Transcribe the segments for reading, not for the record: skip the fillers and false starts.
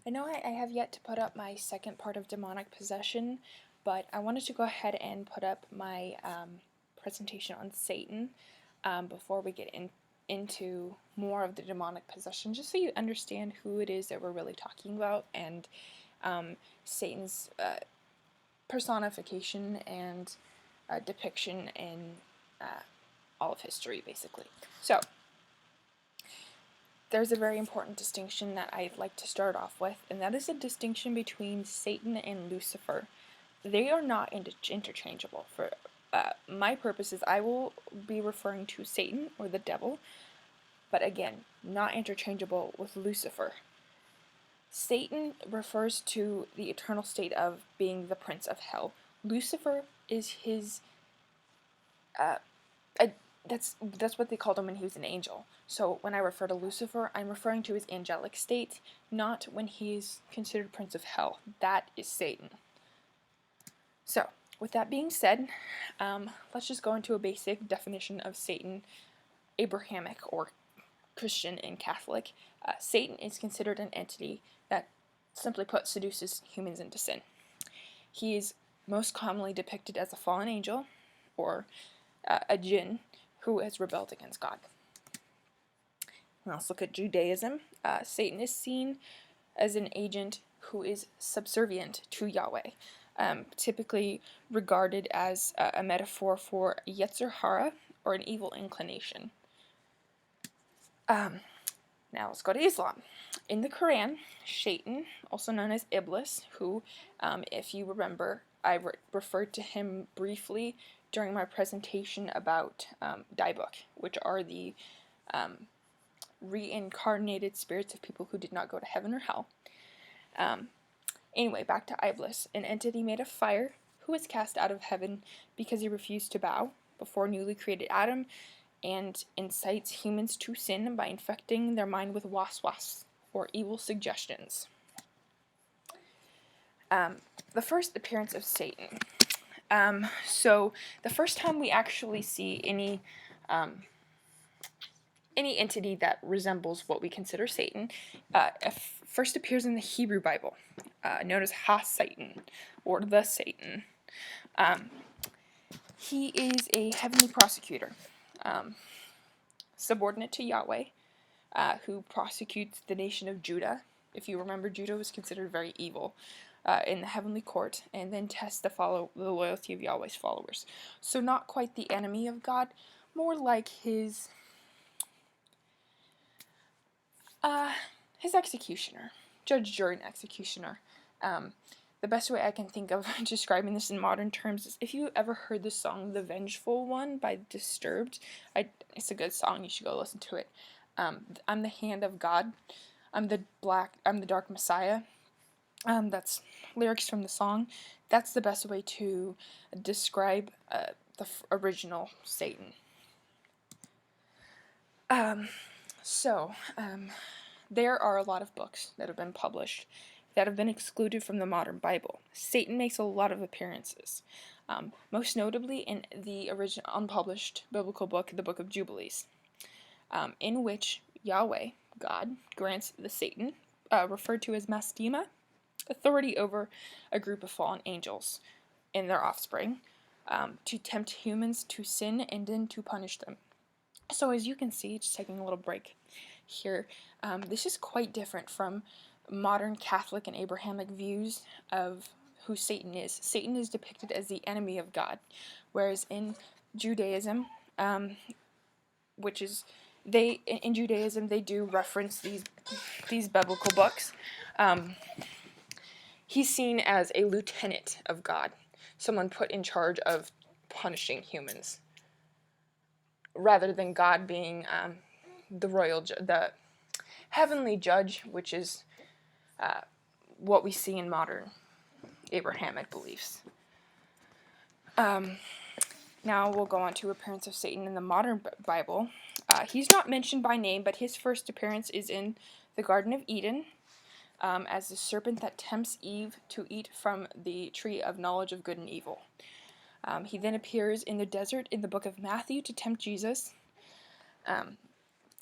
I know I have yet to put up my second part of demonic possession, but I wanted to go ahead and put up my presentation on Satan before we get into more of the demonic possession, just so you understand who it is that we're really talking about and Satan's personification and depiction in all of history, basically. So, there's a very important distinction that I'd like to start off with, and that is the distinction between Satan and Lucifer. They are not interchangeable. For my purposes, I will be referring to Satan or the devil, but again, not interchangeable with Lucifer. Satan refers to the eternal state of being the prince of hell. Lucifer is his that's what they called him when he was an angel. So when I refer to Lucifer, I'm referring to his angelic state, not when he's considered prince of hell. That is Satan. So, with that being said, let's just go into a basic definition of Satan, Abrahamic or Christian and Catholic. Satan is considered an entity that, simply put, seduces humans into sin. He is most commonly depicted as a fallen angel, or a jinn, who has rebelled against God. Now let's look at Judaism. Satan is seen as an agent who is subservient to Yahweh, typically regarded as a metaphor for Yetzer Hara, or an evil inclination. Now let's go to Islam. In the Quran, Shaitan, also known as Iblis, who, if you remember, I referred to him briefly during my presentation about Daibuk, which are the reincarnated spirits of people who did not go to heaven or hell. Anyway, back to Iblis, an entity made of fire who was cast out of heaven because he refused to bow before newly created Adam, and incites humans to sin by infecting their mind with waswas, or evil suggestions. The first appearance of Satan. So the first time we actually see any entity that resembles what we consider Satan first appears in the Hebrew Bible, known as Ha-Satan, or the Satan. He is a heavenly prosecutor, subordinate to Yahweh, who prosecutes the nation of Judah. If you remember, Judah was considered very evil in the heavenly court, and then tests the loyalty of Yahweh's followers. So not quite the enemy of God, more like his executioner, judge, jury, and executioner. The best way I can think of describing this in modern terms is, if you ever heard the song "The Vengeful One" by Disturbed, it's a good song, you should go listen to it. I'm the hand of God, I'm the dark Messiah. That's lyrics from the song. That's the best way to describe the original Satan. There are a lot of books that have been published that have been excluded from the modern Bible. Satan makes a lot of appearances, most notably in the original unpublished biblical book, the Book of Jubilees, in which Yahweh, God, grants the Satan, referred to as Mastema, authority over a group of fallen angels and their offspring, to tempt humans to sin and then to punish them. So as you can see, just taking a little break here, this is quite different from modern Catholic and Abrahamic views of who Satan is. Satan is depicted as the enemy of God, whereas in Judaism, in Judaism they do reference these biblical books. He's seen as a lieutenant of God, someone put in charge of punishing humans, rather than God being the heavenly judge, which is what we see in modern Abrahamic beliefs. Now we'll go on to appearance of Satan in the modern Bible. He's not mentioned by name, but his first appearance is in the Garden of Eden, as the serpent that tempts Eve to eat from the tree of knowledge of good and evil. He then appears in the desert in the book of Matthew to tempt Jesus.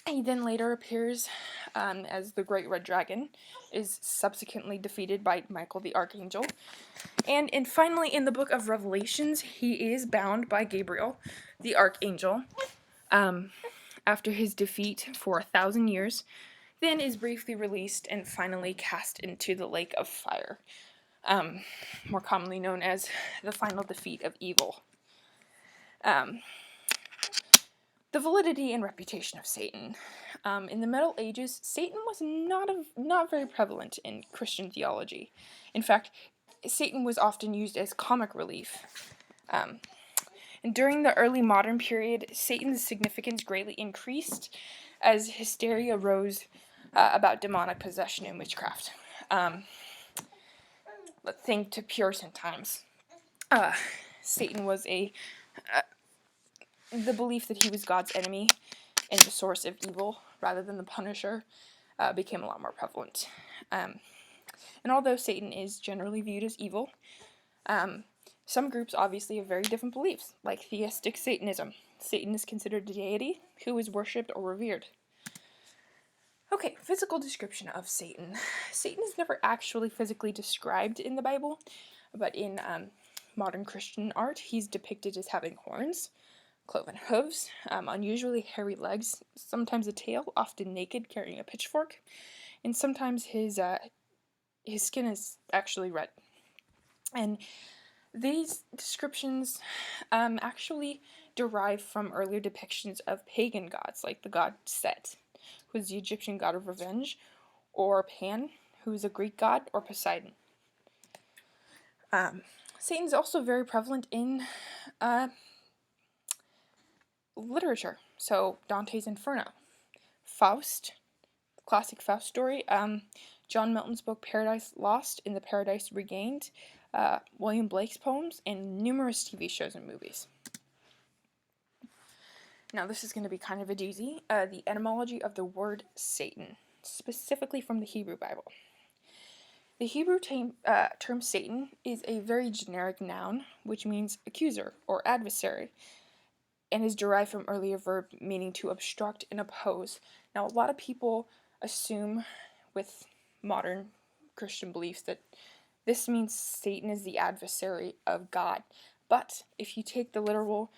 He then later appears as the Great Red Dragon, is subsequently defeated by Michael the Archangel, and finally in the book of Revelations, he is bound by Gabriel, the Archangel, after his defeat for 1,000 years, then is briefly released and finally cast into the lake of fire, more commonly known as the final defeat of evil. The validity and reputation of Satan. In the Middle Ages, Satan was not very prevalent in Christian theology. In fact, Satan was often used as comic relief. And during the early modern period, Satan's significance greatly increased as hysteria rose about demonic possession and witchcraft. Let's think to Puritan times. Satan was the belief that he was God's enemy and the source of evil rather than the punisher became a lot more prevalent. And although Satan is generally viewed as evil, some groups obviously have very different beliefs, like theistic Satanism. Satan is considered a deity who is worshipped or revered. Okay, physical description of Satan. Satan is never actually physically described in the Bible, but in modern Christian art, he's depicted as having horns, cloven hooves, unusually hairy legs, sometimes a tail, often naked, carrying a pitchfork, and sometimes his skin is actually red. And these descriptions actually derive from earlier depictions of pagan gods, like the god Set, who is the Egyptian god of revenge, or Pan, who is a Greek god, or Poseidon. Satan is also very prevalent in literature. So Dante's Inferno, Faust, classic Faust story, John Milton's book Paradise Lost and the Paradise Regained, William Blake's poems, and numerous TV shows and movies. Now this is going to be kind of a doozy. The etymology of the word Satan, specifically from the Hebrew Bible. The Hebrew term Satan is a very generic noun, which means accuser or adversary, and is derived from earlier verb meaning to obstruct and oppose. Now, a lot of people assume with modern Christian beliefs that this means Satan is the adversary of God. But if you take the literal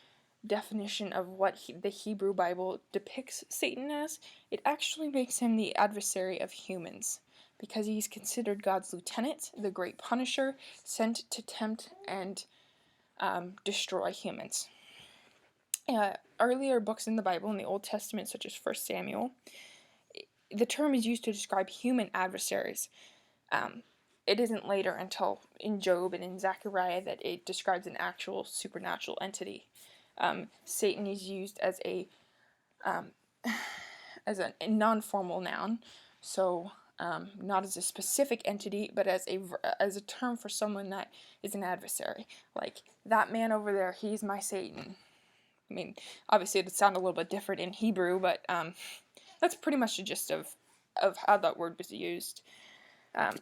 definition of what the Hebrew Bible depicts Satan as, it actually makes him the adversary of humans, because he's considered God's lieutenant, the great punisher, sent to tempt and destroy humans. Earlier books in the Bible, in the Old Testament, such as 1 Samuel, the term is used to describe human adversaries. It isn't later until in Job and in Zechariah that it describes an actual supernatural entity. Satan is used as a non-formal noun, so not as a specific entity, but as a term for someone that is an adversary. Like, that man over there, he's my Satan. I mean, obviously it would sound a little bit different in Hebrew, but that's pretty much the gist of how that word was used.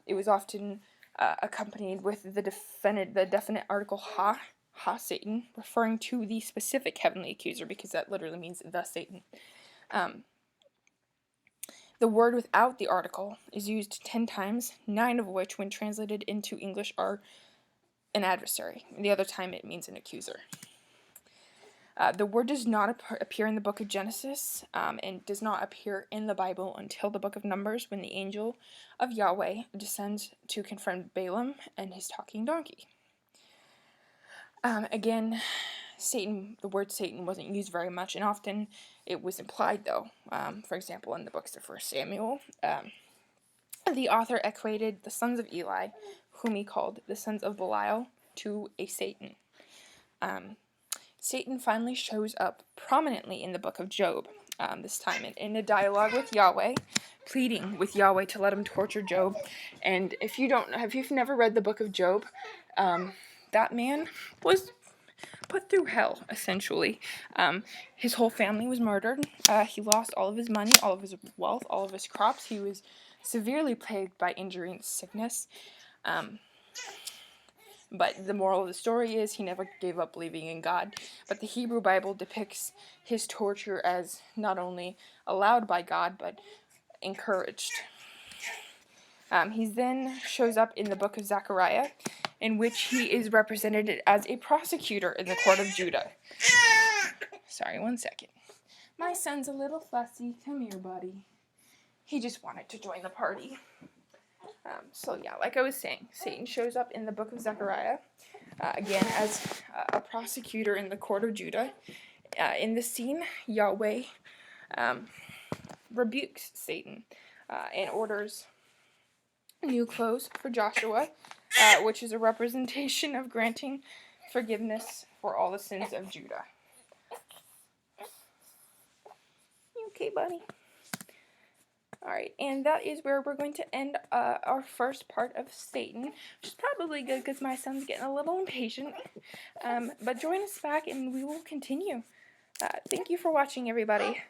It was often accompanied with the definite article ha, Satan, referring to the specific heavenly accuser, because that literally means the Satan. The word without the article is used 10 times, 9 of which, when translated into English, are an adversary. The other time it means an accuser. The word does not appear in the book of Genesis and does not appear in the Bible until the book of Numbers, when the angel of Yahweh descends to confront Balaam and his talking donkey. Again, the word Satan wasn't used very much, and often it was implied, though. For example, in the books of 1 Samuel, the author equated the sons of Eli, whom he called the sons of Belial, to a Satan. Satan finally shows up prominently in the book of Job, this time in a dialogue with Yahweh, pleading with Yahweh to let him torture Job. And if you've never read the book of Job, that man was put through hell, essentially. His whole family was murdered. He lost all of his money, all of his wealth, all of his crops. He was severely plagued by injury and sickness. But the moral of the story is he never gave up believing in God. But the Hebrew Bible depicts his torture as not only allowed by God, but encouraged. He then shows up in the book of Zechariah, in which he is represented as a prosecutor in the court of Judah. Sorry, 1 second. My son's a little fussy. Come here, buddy. He just wanted to join the party. So yeah, like I was saying, Satan shows up in the book of Zechariah, again as a prosecutor in the court of Judah. In this scene, Yahweh rebukes Satan and orders new clothes for Joshua, which is a representation of granting forgiveness for all the sins of Judah. You okay, buddy? Alright, and that is where we're going to end our first part of Satan, which is probably good because my son's getting a little impatient. But join us back and we will continue. Thank you for watching, everybody.